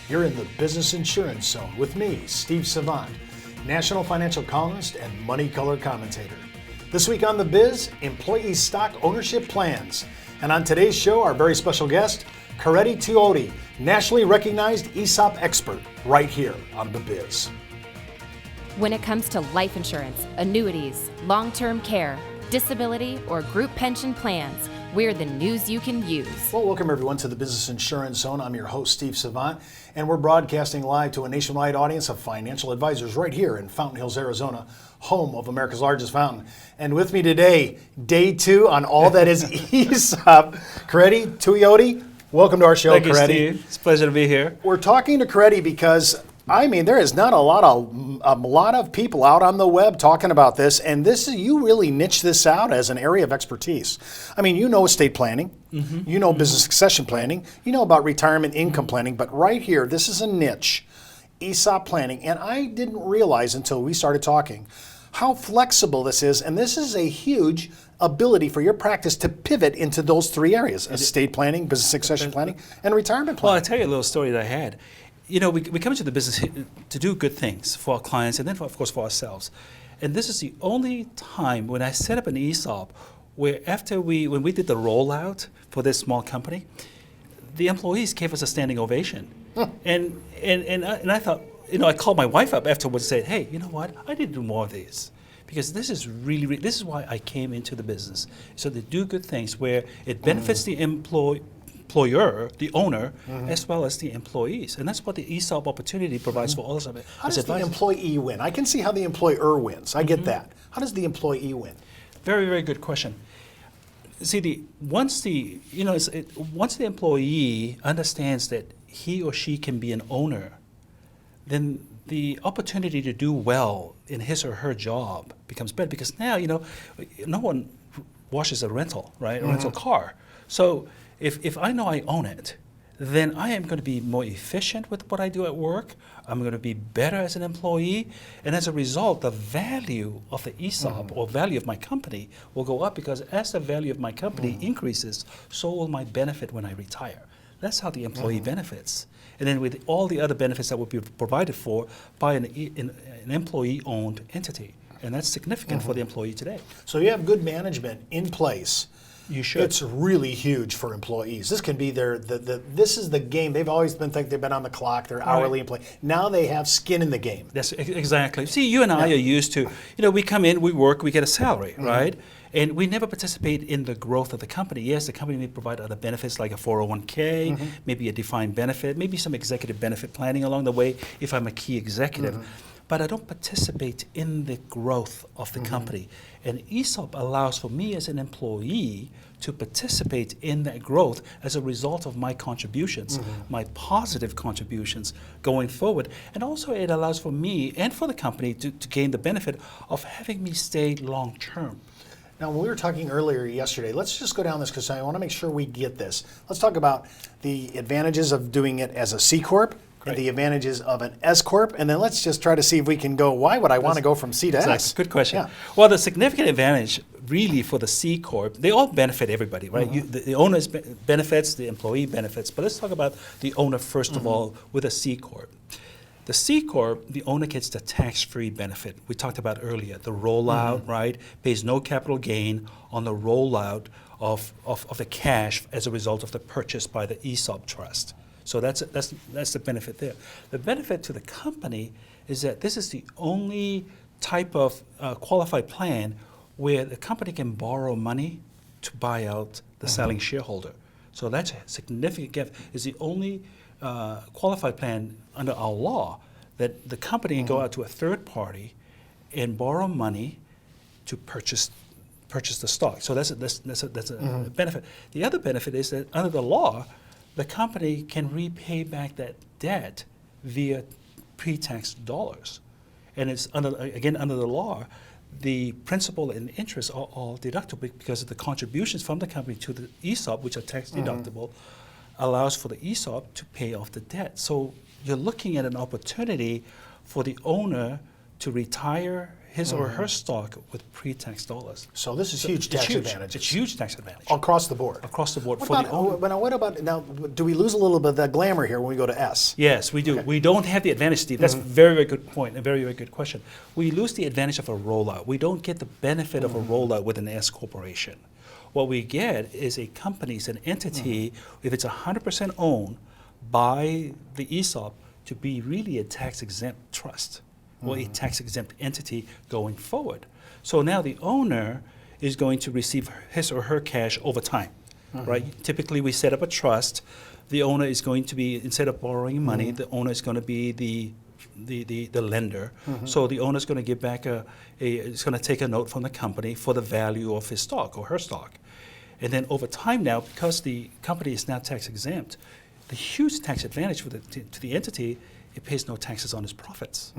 You're in the Business Insurance Zone with me, Steve Savant, national financial columnist and money color commentator. This week on The Biz, employee stock ownership plans. And on today's show, our very special guest, Karetti Tuioti, nationally recognized ESOP expert, right here on The Biz. When it comes to life insurance, annuities, long-term care, disability, or group pension plans, we're the news you can use. Well, welcome everyone to the Business Insurance Zone. I'm your host, Steve Savant, and we're broadcasting live to a nationwide audience of financial advisors right here in Fountain Hills, Arizona, home of America's largest fountain. And with me today, day two on all that is ESOP, Karetti Tuioti. Welcome to our show, Thank Karetti. you, Steve. It's a pleasure to be here. We're talking to Karetti because there is not a lot of people out on the web talking about this, and you really niche this out as an area of expertise. I mean, you know estate planning, you know business succession planning, you know about retirement income planning, but right here, this is a niche, ESOP planning, and I didn't realize until we started talking how flexible this is, and this is a huge ability for your practice to pivot into those three areas: estate planning, business succession planning, and retirement planning. Well, I'll tell you a little story that I had. You know, we come into the business to do good things for our clients and then, of course, for ourselves. And this is the only time when I set up an ESOP where when we did the rollout for this small company, the employees gave us a standing ovation. And I thought, I called my wife up afterwards and said, hey, you know what? I need to do more of these. Because this is this is why I came into the business. So to do good things where it benefits the employer, the owner, as well as the employees. And that's what the ESOP opportunity provides for all of it. How does the employee win? I can see how the employer wins. I get that. How does the employee win? Very, very good question. See, once the employee understands that he or she can be an owner, then the opportunity to do well in his or her job becomes better, because now, no one washes a rental, right? A rental car. So if I know I own it, then I am going to be more efficient with what I do at work. I'm going to be better as an employee. And as a result, the value of the ESOP or value of my company will go up, because as the value of my company increases, so will my benefit when I retire. That's how the employee benefits. And then with all the other benefits that will be provided for by an employee-owned entity. And that's significant for the employee today. So you have good management in place. You should. It's really huge for employees. This can be this is the game. They've always they've been on the clock. They're hourly employee. Now they have skin in the game. That's exactly. See, you and I are used to, we come in, we work, we get a salary, right? And we never participate in the growth of the company. Yes, the company may provide other benefits like a 401k, maybe a defined benefit, maybe some executive benefit planning along the way if I'm a key executive. But I don't participate in the growth of the company. And ESOP allows for me as an employee to participate in that growth as a result of my contributions, my positive contributions going forward. And also it allows for me and for the company to gain the benefit of having me stay long term. Now, when we were talking earlier yesterday, let's just go down this because I want to make sure we get this. Let's talk about the advantages of doing it as a C Corp, and the advantages of an S Corp, and then let's just try to see if we can go, why would I want to go from C to S? Good question. Yeah. Well, the significant advantage really for the C Corp, they all benefit everybody, right? The owner's benefits, the employee benefits, but let's talk about the owner first of all with a C Corp. The C Corp, the owner gets the tax-free benefit we talked about earlier. The rollout, right, pays no capital gain on the rollout of the cash as a result of the purchase by the ESOP trust. So that's the benefit there. The benefit to the company is that this is the only type of qualified plan where the company can borrow money to buy out the selling shareholder. So that's a significant gift. It's the only qualified plan under our law that the company can go out to a third party and borrow money to purchase the stock. So that's a benefit. The other benefit is that under the law, the company can repay back that debt via pre-tax dollars. And it's under the law, the principal and interest are all deductible because of the contributions from the company to the ESOP, which are tax deductible, allows for the ESOP to pay off the debt. So you're looking at an opportunity for the owner to retire his or her stock with pre-tax dollars. So this is huge It's tax huge. advantages. It's huge tax advantage Across the board. across the board What for the about, owner. now, what about, now, do we lose a little bit of that glamour here when we go to S? Yes, we do. We don't have the advantage, Steve. That's a very, very good point, a very, very good question. We lose the advantage of a rollout. We don't get the benefit of a rollout with an S corporation. What we get is a company, is an entity, if it's 100% owned by the ESOP, to be really a tax-exempt trust or a tax-exempt entity going forward. So now the owner is going to receive his or her cash over time, right? Typically, we set up a trust. The owner is going to be, instead of borrowing money, the owner is going to be the lender. So the owner is going to give back is going to take a note from the company for the value of his stock or her stock. And then over time now, because the company is now tax exempt, the huge tax advantage to the entity, it pays no taxes on its profits.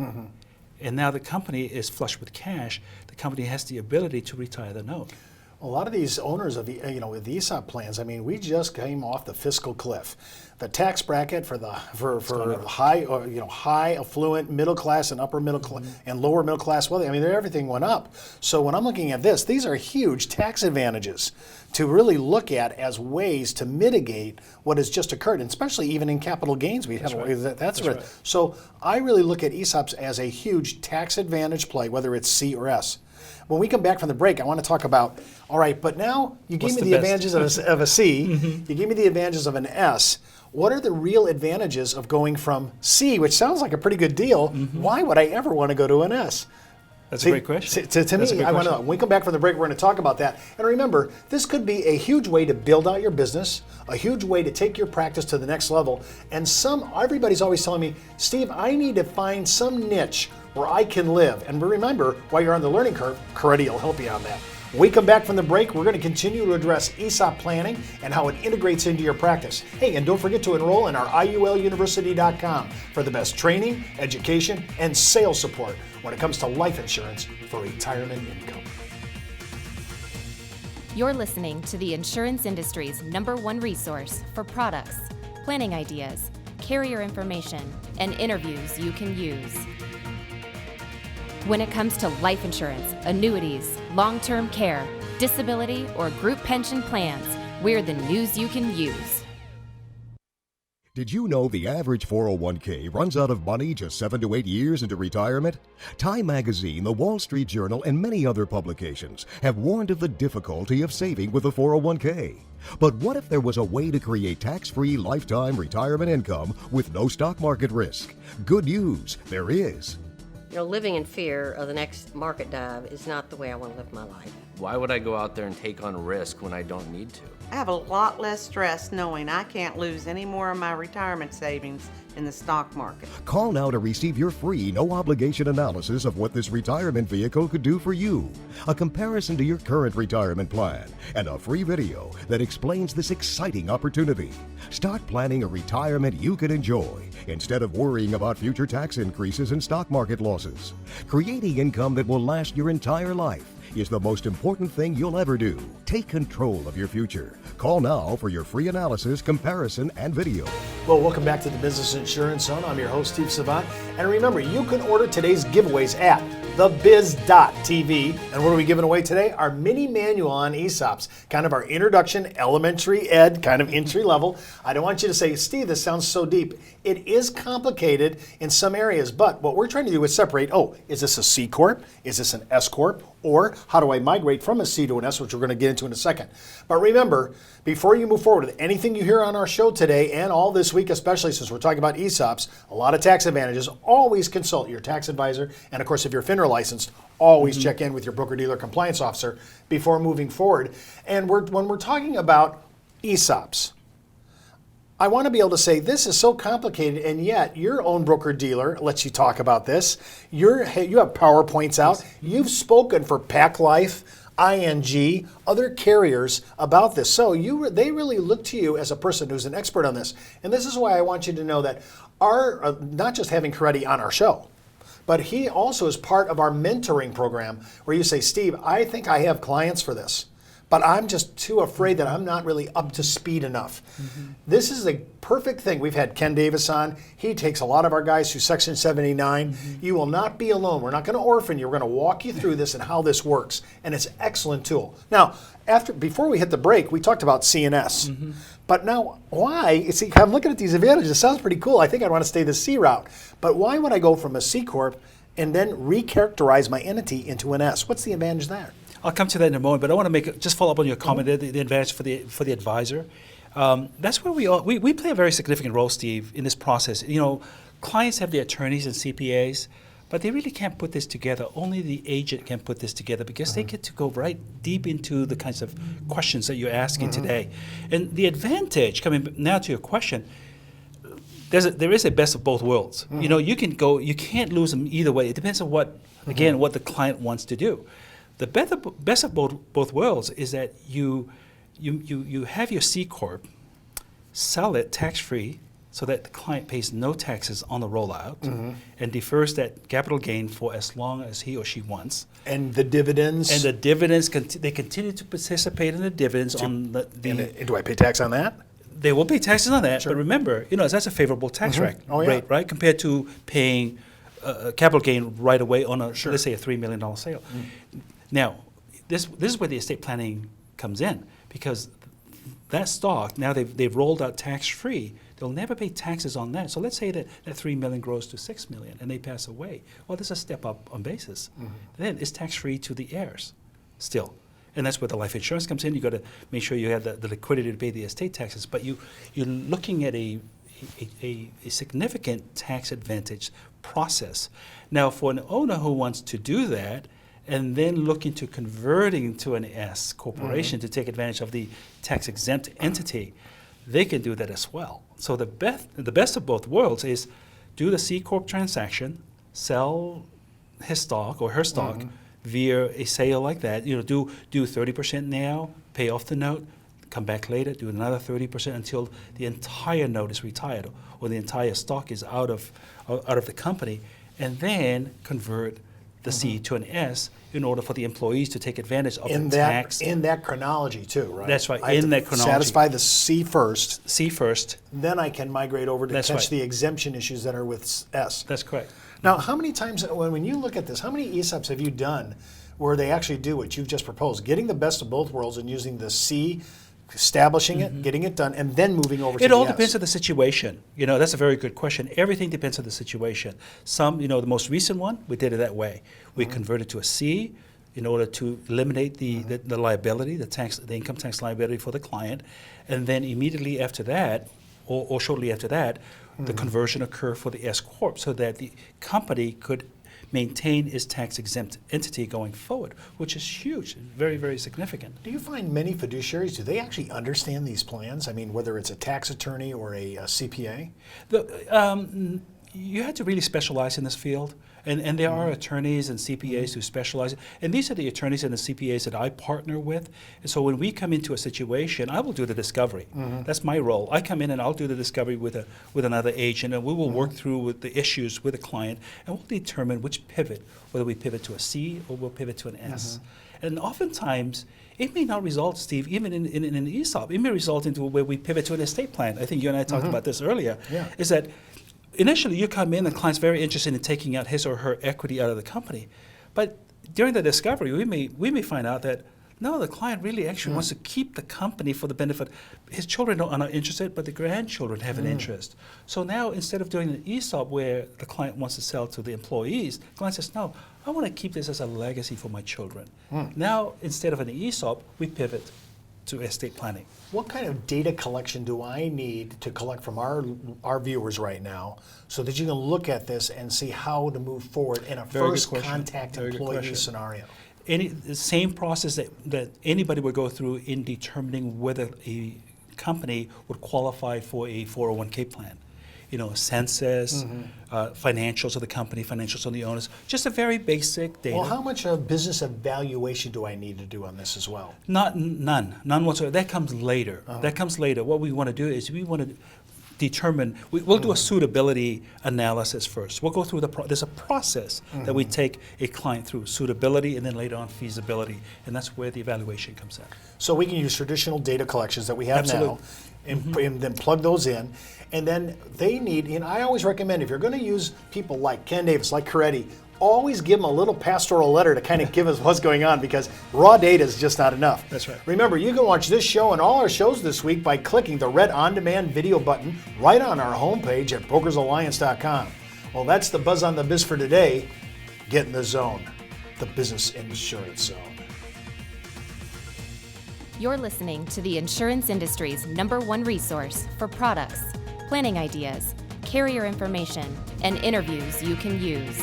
And now the company is flush with cash. The company has the ability to retire the note. A lot of these owners of the, with the ESOP plans, I mean, we just came off the fiscal cliff. The tax bracket for high, high affluent, middle class, and upper middle class, and lower middle class wealthy. I mean, everything went up. So when I'm looking at this, these are huge tax advantages to really look at as ways to mitigate what has just occurred, and especially even in capital gains. We have that's right. So I really look at ESOPs as a huge tax advantage play, whether it's C or S. When we come back from the break, I want to talk about, all right, but now you gave me the advantages of a C, you gave me the advantages of an S. What are the real advantages of going from C, which sounds like a pretty good deal? Why would I ever want to go to an S? That's a great question. To me, I want to know. When we come back from the break, we're going to talk about that. And remember, this could be a huge way to build out your business, a huge way to take your practice to the next level. And everybody's always telling me, Steve, I need to find some niche where I can live. And remember, while you're on the learning curve, Coretti will help you on that. When we come back from the break, we're going to continue to address ESOP planning and how it integrates into your practice. Hey, and don't forget to enroll in our IULUniversity.com for the best training, education, and sales support when it comes to life insurance for retirement income. You're listening to the insurance industry's #1 resource for products, planning ideas, carrier information, and interviews you can use. When it comes to life insurance, annuities, long-term care, disability, or group pension plans, we're the news you can use. Did you know the average 401k runs out of money just 7 to 8 years into retirement? Time Magazine, the Wall Street Journal, and many other publications have warned of the difficulty of saving with a 401k. But what if there was a way to create tax-free lifetime retirement income with no stock market risk? Good news, there is. Living in fear of the next market dive is not the way I want to live my life. Why would I go out there and take on risk when I don't need to? I have a lot less stress knowing I can't lose any more of my retirement savings in the stock market. Call now to receive your free, no-obligation analysis of what this retirement vehicle could do for you, a comparison to your current retirement plan, and a free video that explains this exciting opportunity. Start planning a retirement you can enjoy instead of worrying about future tax increases and stock market losses. Creating income that will last your entire life is the most important thing you'll ever do. Take control of your future. Call now for your free analysis, comparison, and video. Well, welcome back to the Business Insurance Zone. I'm your host, Steve Savant. And remember, you can order today's giveaways at thebiz.tv. And what are we giving away today? Our mini manual on ESOPs, kind of our introduction, elementary ed, kind of entry level. I don't want you to say, Steve, this sounds so deep. It is complicated in some areas, but what we're trying to do is separate, is this a C Corp? Is this an S Corp? Or how do I migrate from a C to an S, which we're going to get into in a second. But remember, before you move forward with anything you hear on our show today and all this week, especially since we're talking about ESOPs, a lot of tax advantages, always consult your tax advisor. And of course, if you're FINRA licensed, always check in with your broker-dealer compliance officer before moving forward. And when we're talking about ESOPs, I want to be able to say this is so complicated, and yet your own broker-dealer lets you talk about this. You have PowerPoints out. You've spoken for Pac Life, ING, other carriers about this. So they really look to you as a person who's an expert on this. And this is why I want you to know that not just having Coretti on our show, but he also is part of our mentoring program where you say, Steve, I think I have clients for this, but I'm just too afraid that I'm not really up to speed enough. This is a perfect thing. We've had Ken Davis on. He takes a lot of our guys through Section 79. You will not be alone. We're not going to orphan you. We're going to walk you through this and how this works. And it's an excellent tool. Now, before we hit the break, we talked about CNS. But now, why? See, I'm looking at these advantages. It sounds pretty cool. I think I'd want to stay the C route. But why would I go from a C Corp and then recharacterize my entity into an S? What's the advantage there? I'll come to that in a moment, but I want to just follow up on your comment there, the advantage for the advisor. That's where we play a very significant role, Steve, in this process. You know, clients have their attorneys and CPAs, but they really can't put this together. Only the agent can put this together because they get to go right deep into the kinds of questions that you're asking today. And the advantage, coming now to your question, there is a best of both worlds. You know, you can't lose them either way. It depends on what the client wants to do. The best of both worlds is that you have your C Corp, sell it tax-free so that the client pays no taxes on the rollout and defers that capital gain for as long as he or she wants. And the dividends? And the dividends, they continue to participate in the dividends on the And do I pay tax on that? They will pay taxes on that, but remember, you know, that's a favorable tax rate, right? Compared to paying capital gain right away on let's say a $3 million sale. Now, this is where the estate planning comes in, because that stock, now they've rolled out tax-free, they'll never pay taxes on that. So let's say that $3 million grows to $6 million and they pass away. Well, there's a step up on basis. Then it's tax-free to the heirs still. And that's where the life insurance comes in. You've got to make sure you have the liquidity to pay the estate taxes. But you're looking at a significant tax advantage process. Now, for an owner who wants to do that, and then look into converting to an S corporation to take advantage of the tax-exempt entity, they can do that as well. So the best of both worlds is do the C Corp transaction, sell his stock or her stock via a sale like that. You know, do 30% now, pay off the note, come back later, do another 30% until the entire note is retired or the entire stock is out of the company, and then convert the C to an S in order for the employees to take advantage of the tax. In that chronology too, right? That's right, I have in to that chronology. Satisfy the C first, C first. then I can migrate over to That's catch right. the exemption issues that are with S. That's correct. Now, how many times, when you look at this, how many ESOPs have you done where they actually do what you've just proposed, getting the best of both worlds and using the C, establishing it, getting it done, and then moving over to the It all S? depends on the situation. You know, that's a very good question. Everything depends on the situation. Some, you know, the most recent one, we did it that way. We converted to a C in order to eliminate the liability, the income tax liability for the client. And then immediately after that, or shortly after that, the conversion occurred for the S Corp so that the company could maintain its tax-exempt entity going forward, which is huge, very, very significant. Do you find many fiduciaries, do they actually understand these plans? I mean, whether it's a tax attorney or a CPA? You have to really specialize in this field. And there are attorneys and CPAs who specialize. And these are the attorneys and the CPAs that I partner with. And so when we come into a situation, I will do the discovery. That's my role. I come in and I'll do the discovery with another agent, and we will work through with the issues with the client, and we'll determine which pivot, whether we pivot to a C or we'll pivot to an S. And oftentimes, it may not result, Steve, even in an ESOP. It may result into where we pivot to an estate plan. I think you and I talked about this earlier. Yeah. Is that initially you come in and the client's very interested in taking out his or her equity out of the company. But during the discovery, we may find out that no, the client really actually wants to keep the company for the benefit. His children are not interested, but the grandchildren have an interest. So now instead of doing an ESOP where the client wants to sell to the employees, the client says, no, I want to keep this as a legacy for my children. Now, instead of an ESOP, we pivot to estate planning. What kind of data collection do I need to collect from our viewers right now so that you can look at this and see how to move forward in a Very good first question. contact Very good employee question. scenario? The same process that anybody would go through in determining whether a company would qualify for a 401k plan. You know, census, financials of the company, financials of the owners, just a very basic data. Well, how much of business evaluation do I need to do on this as well? None whatsoever. That comes later. That comes later. What we want to do is we want to determine, we'll do a suitability analysis first. We'll go through there's a process that we take a client through, suitability and then later on feasibility, and that's where the evaluation comes in. So we can use traditional data collections that we have now and then plug those in. And then they need, and I always recommend if you're going to use people like Ken Davis, like Coretti, always give them a little pastoral letter to kind of give us what's going on, because raw data is just not enough. That's right. Remember, you can watch this show and all our shows this week by clicking the red on-demand video button right on our homepage at brokersalliance.com. Well, that's the Buzz on the Biz for today. Get in the zone, the business insurance zone. You're listening to the insurance industry's #1 resource for products, planning ideas, carrier information, and interviews you can use.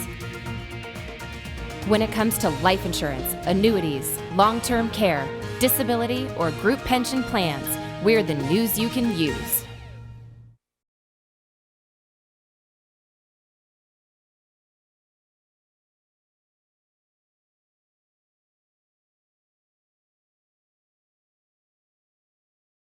When it comes to life insurance, annuities, long-term care, disability, or group pension plans, we're the news you can use.